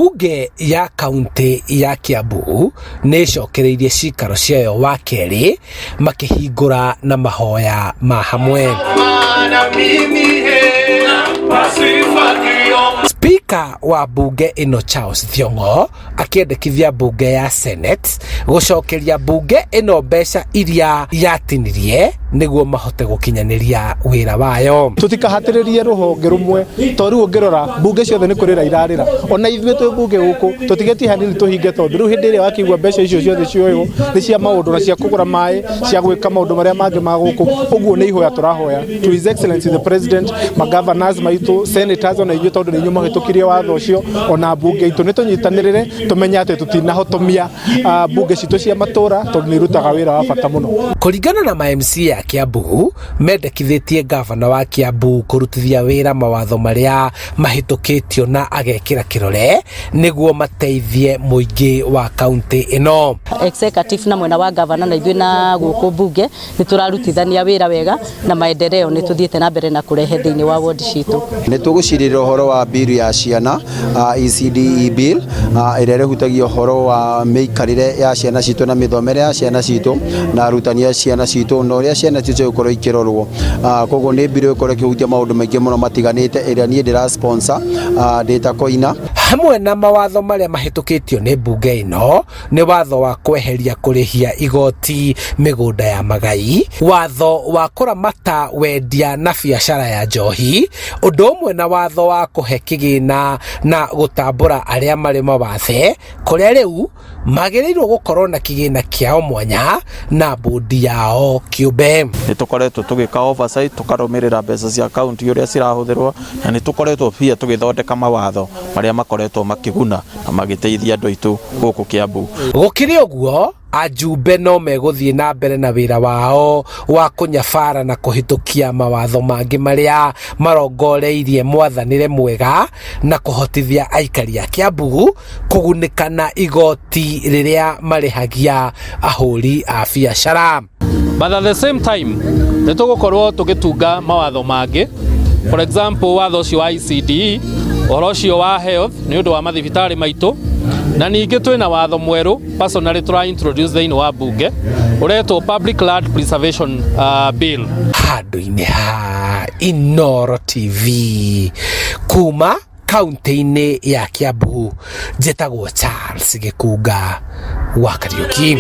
Bunge ya kaunti ya Kiambu nĩcokereirie cikaro ciayo wa kerĩ makĩhingũra na mahoya ma hamwe. Speaker wa bunge ino Charles Thiong'o akiendekithia bunge ya Senate gucokeria bunge ino mbeca iria yatinirie niguo mahote gukinyaniria wira wayo. Tutikahatiririe ruhonge rumwe toru ngirora bunge ciothe ni kurira irarira ona ithuĩ twi bunge guku tutigeti hanini tuhinge tondu riu hindi ria wakigwa mbeca icio ciothe cioyo ni cia maundu na cia kugura mai cia gwika maundu maria mangi ma guku uguo ni ihoya turahoya to His Excellency the President, governors maitu, senators ona ithuĩ tondu ni inyu mahitukirie watho ucio ona bunge itu ni tunyitanirire tumenya ati tutinahotomia bunge citu cia matura tondu ni rutaga wira wa bata muno. Kuringana na ma-MC ya Kiambu mendekithĩtie gavana wa Kiambu kurutithia wira mawatho maria mahitukitio na agekira kirore niguo mateithie muingi wa kaunti ino. Executive na mwena wa gavana na ithuĩ na guku bunge ni turarutithania wira wega na maendeleo ni tuthiete na mbere na kurehe thiini wa ward citu. Ni tugucirira uhoro wa bill ya ciana ECDE bill ĩrĩa ĩhutagia uhoro wa mĩikarĩre ya ciana citu na mĩthomere ya ciana citu na arutani ya ciana citu na ũrĩa ciana citu ikorwo ikirorwo. Koguo nĩ bill ĩkorwo ĩkĩhutia maũndũ maingĩ mũno matiganĩte ĩrĩa niĩ ndĩra sponsor ndĩta Koina. Hamwe na mawatho maria mahitukitio ni bunge ino ni watho wa kweheria kurihia igoti migunda ya magai, watho wa kuramata wendia na biashara ya njohi, undu umwe na watho wa kuhe kigina na gutambura aria mari mawathe kuria riu magĩrĩirwo gukorwo na kigina kiao mwanya na bodi yao kiumbe. Nitukoretwo tugika oversight tukarumirira mbeca cia account uria cirahuthirwo na nitukoretwo pia tugithondeka mawatho maria makoretwo makiguna na magiteithia andu aitu guku Kiambu. Gukiri uguo ajumbe no meguthie na mbere na wira wao wa kunyabara na kuhitukia mawatho mangi maria marongoreirie mwathanire mwega na kuhotithia aikari a Kiambu kugunikana igoti riria marihagia ahuri a biashara. But at the same time nitugukorwo tugitunga mawatho mangi, for example watho cio wa ECDE, uhoro cio wa health ni undu wa mathibitari maitu, na ningĩ twina watho mweru personally tura introduce thĩinĩ wa bunge uretwo Public Land Preservation Bill. Handũ-inĩ ha Inooro TV kuma kaunti-inĩ ya Kiambu, njĩtagwo Charles Gĩkunga wa Kariuki.